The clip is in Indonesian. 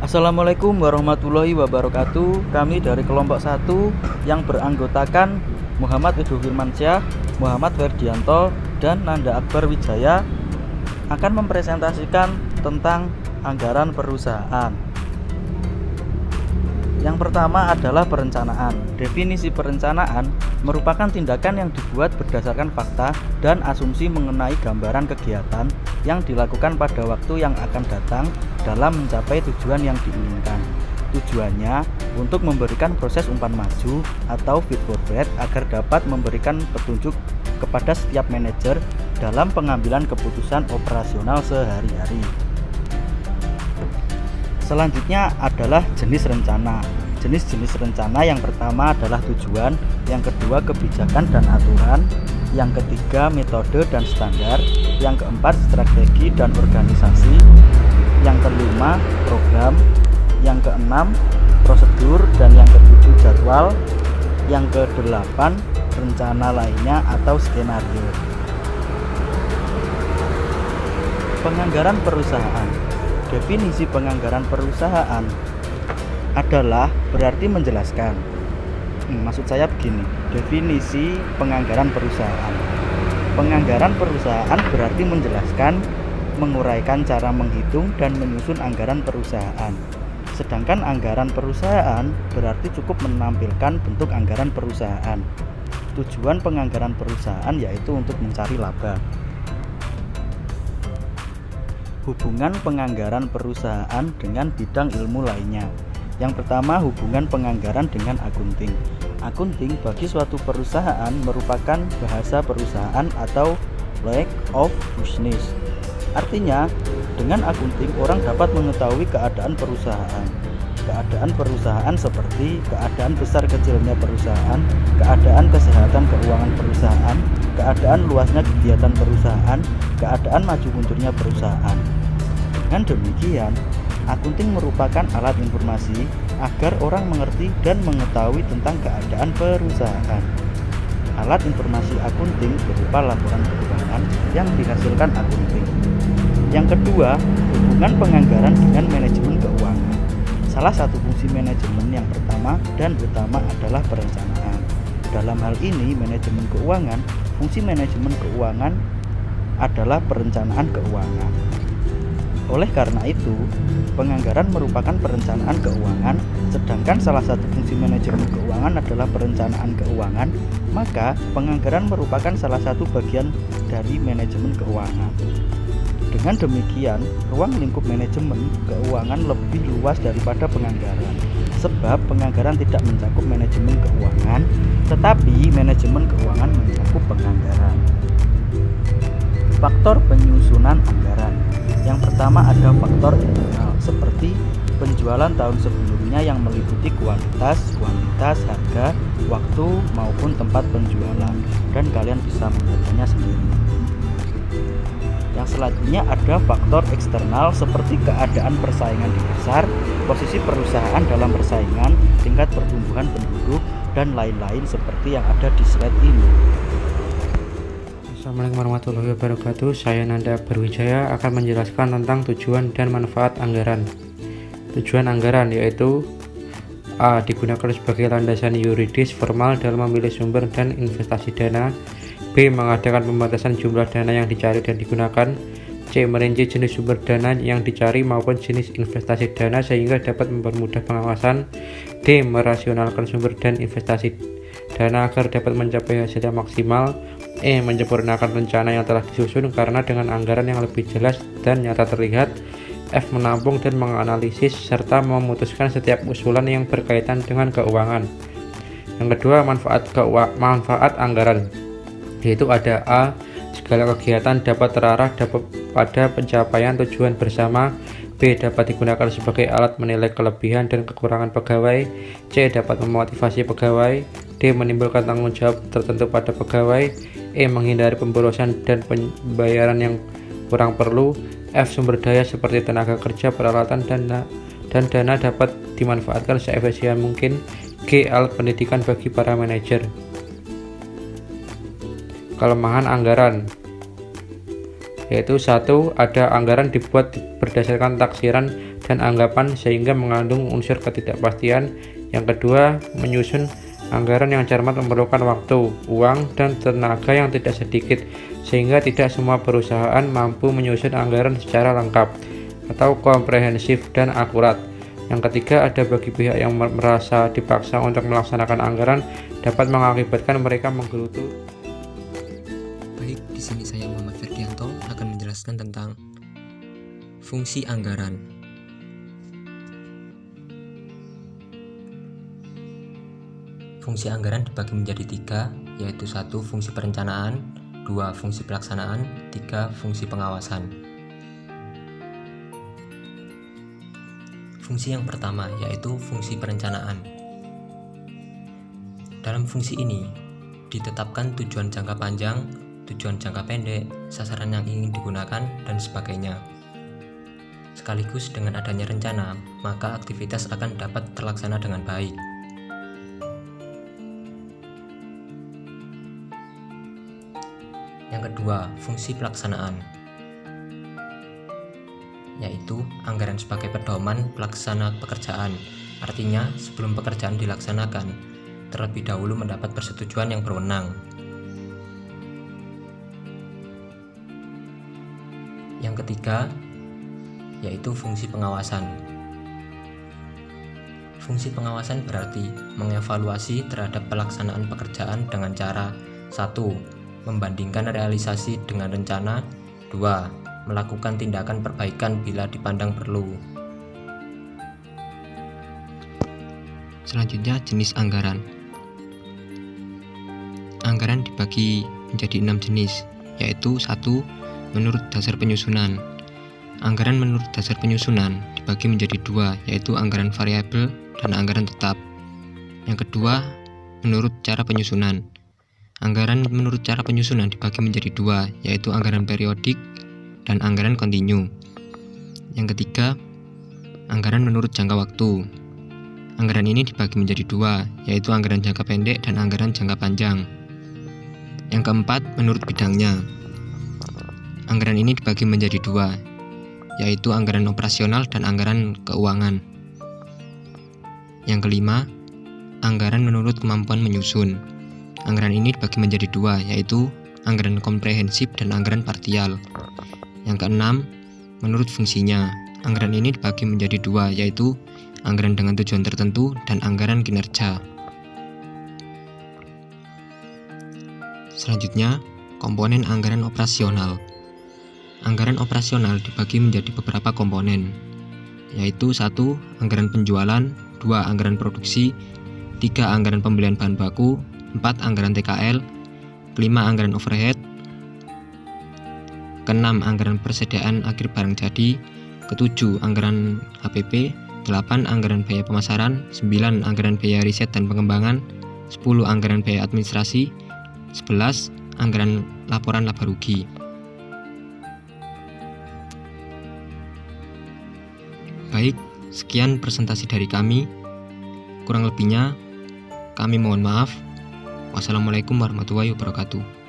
Assalamualaikum warahmatullahi wabarakatuh. Kami dari kelompok 1 yang beranggotakan Muhammad Edo Firmansyah, Muhammad Ferdianto, dan Nanda Akbar Wijaya akan mempresentasikan tentang anggaran perusahaan. Yang pertama adalah perencanaan. Definisi perencanaan merupakan tindakan yang dibuat berdasarkan fakta dan asumsi mengenai gambaran kegiatan yang dilakukan pada waktu yang akan datang dalam mencapai tujuan yang diinginkan. Tujuannya untuk memberikan proses umpan maju atau feed forward agar dapat memberikan petunjuk kepada setiap manajer dalam pengambilan keputusan operasional sehari-hari. Selanjutnya adalah jenis rencana. Jenis-jenis rencana yang pertama adalah tujuan, yang kedua kebijakan dan aturan, yang ketiga metode dan standar, yang keempat strategi dan organisasi, yang kelima program, yang keenam prosedur, dan yang ketujuh jadwal, yang kedelapan rencana lainnya atau skenario. Penganggaran perusahaan. Definisi penganggaran perusahaan adalah berarti menjelaskan. Maksud saya begini, definisi penganggaran perusahaan. Penganggaran perusahaan berarti menjelaskan, menguraikan cara menghitung dan menyusun anggaran perusahaan. Sedangkan anggaran perusahaan berarti cukup menampilkan bentuk anggaran perusahaan. Tujuan penganggaran perusahaan yaitu untuk mencari laba. Hubungan penganggaran perusahaan dengan bidang ilmu lainnya. Yang pertama, hubungan penganggaran dengan akunting. Akunting bagi suatu perusahaan merupakan bahasa perusahaan atau language of business. Artinya, dengan akunting orang dapat mengetahui keadaan perusahaan. Keadaan perusahaan seperti keadaan besar kecilnya perusahaan, keadaan kesehatan keuangan perusahaan, keadaan luasnya kegiatan perusahaan, keadaan maju mundurnya perusahaan. Dengan demikian, akunting merupakan alat informasi agar orang mengerti dan mengetahui tentang keadaan perusahaan. Alat informasi akunting berupa laporan keuangan yang dihasilkan akunting. Yang kedua, hubungan penganggaran dengan manajemen keuangan. Salah satu fungsi manajemen yang pertama dan utama adalah perencanaan. Dalam hal ini, manajemen keuangan, fungsi manajemen keuangan adalah perencanaan keuangan. Oleh karena itu, penganggaran merupakan perencanaan keuangan, sedangkan salah satu fungsi manajemen keuangan adalah perencanaan keuangan, maka penganggaran merupakan salah satu bagian dari manajemen keuangan. Dengan demikian, ruang lingkup manajemen keuangan lebih luas daripada penganggaran, sebab penganggaran tidak mencakup manajemen keuangan, tetapi manajemen keuangan mencakup penganggaran. Faktor penyusunan anggaran. Yang pertama ada faktor internal, seperti penjualan tahun sebelumnya yang meliputi kualitas, kuantitas, harga, waktu, maupun tempat penjualan, dan kalian bisa melihatnya sendiri. Yang selanjutnya ada faktor eksternal seperti keadaan persaingan di pasar, posisi perusahaan dalam persaingan, tingkat pertumbuhan penduduk, dan lain-lain seperti yang ada di slide ini. Assalamualaikum warahmatullahi wabarakatuh. Saya Nanda Akbar Wijaya akan menjelaskan tentang tujuan dan manfaat anggaran. Tujuan anggaran yaitu A. Digunakan sebagai landasan yuridis formal dalam memilih sumber dan investasi dana. B. Mengadakan pembatasan jumlah dana yang dicari dan digunakan. C. Merinci jenis sumber dana yang dicari maupun jenis investasi dana sehingga dapat mempermudah pengawasan. D. Merasionalkan sumber dan investasi dana agar dapat mencapai hasil yang maksimal. E. Menyempurnakan rencana yang telah disusun karena dengan anggaran yang lebih jelas dan nyata terlihat. F. Menampung dan menganalisis serta memutuskan setiap usulan yang berkaitan dengan keuangan. Yang kedua, manfaat anggaran, yaitu ada A. Segala kegiatan dapat terarah pada pencapaian tujuan bersama. B. Dapat digunakan sebagai alat menilai kelebihan dan kekurangan pegawai. C. Dapat memotivasi pegawai. D. Menimbulkan tanggung jawab tertentu pada pegawai. E. Menghindari pemborosan dan pembayaran yang kurang perlu. F. Sumber daya seperti tenaga kerja, peralatan, dan dana dapat dimanfaatkan seefisien mungkin. G. Alat pendidikan bagi para manajer. Kelemahan anggaran, yaitu 1. Ada anggaran dibuat berdasarkan taksiran dan anggapan sehingga mengandung unsur ketidakpastian. Yang kedua, menyusun anggaran yang cermat memerlukan waktu, uang, dan tenaga yang tidak sedikit, sehingga tidak semua perusahaan mampu menyusun anggaran secara lengkap atau komprehensif dan akurat. Yang ketiga, ada bagi pihak yang merasa dipaksa untuk melaksanakan anggaran dapat mengakibatkan mereka menggerutu. Baik, di sini saya Muhammad Ferdianto akan menjelaskan tentang fungsi anggaran. Fungsi anggaran dibagi menjadi 3, yaitu 1. Fungsi perencanaan, 2. Fungsi pelaksanaan, 3. Fungsi pengawasan. Fungsi yang pertama yaitu fungsi perencanaan. Dalam fungsi ini ditetapkan tujuan jangka panjang, tujuan jangka pendek, sasaran yang ingin digunakan, dan sebagainya. Sekaligus dengan adanya rencana, maka aktivitas akan dapat terlaksana dengan baik. Yang kedua, fungsi pelaksanaan, yaitu anggaran sebagai pedoman pelaksana pekerjaan. Artinya, sebelum pekerjaan dilaksanakan, terlebih dahulu mendapat persetujuan yang berwenang. Yang ketiga, yaitu fungsi pengawasan. Fungsi pengawasan berarti mengevaluasi terhadap pelaksanaan pekerjaan dengan cara 1. Membandingkan realisasi dengan rencana, 2. Melakukan tindakan perbaikan bila dipandang perlu. Selanjutnya, jenis anggaran. Anggaran dibagi menjadi 6 jenis, yaitu 1. Menurut dasar penyusunan. Anggaran menurut dasar penyusunan dibagi menjadi 2, yaitu anggaran variabel dan anggaran tetap. Yang kedua, menurut cara penyusunan. Anggaran menurut cara penyusunan dibagi menjadi 2, yaitu anggaran periodik dan anggaran kontinu. Yang ketiga, anggaran menurut jangka waktu. Anggaran ini dibagi menjadi 2, yaitu anggaran jangka pendek dan anggaran jangka panjang. Yang keempat, menurut bidangnya. Anggaran ini dibagi menjadi 2, yaitu anggaran operasional dan anggaran keuangan. Yang kelima, anggaran menurut kemampuan menyusun. Anggaran ini dibagi menjadi 2, yaitu anggaran komprehensif dan anggaran parsial. Yang keenam, menurut fungsinya. Anggaran ini dibagi menjadi 2, yaitu anggaran dengan tujuan tertentu dan anggaran kinerja. Selanjutnya, komponen anggaran operasional. Anggaran operasional dibagi menjadi beberapa komponen, yaitu 1. Anggaran penjualan, 2. Anggaran produksi, 3. Anggaran pembelian bahan baku, 4. Anggaran TKL, 5. Anggaran overhead, 6. Anggaran persediaan akhir barang jadi, 7. Anggaran HPP, 8. Anggaran biaya pemasaran, 9. Anggaran biaya riset dan pengembangan, 10. Anggaran biaya administrasi, 11. Anggaran laporan laba rugi. Baik, sekian presentasi dari kami. Kurang lebihnya, kami mohon maaf. Wassalamualaikum warahmatullahi wabarakatuh.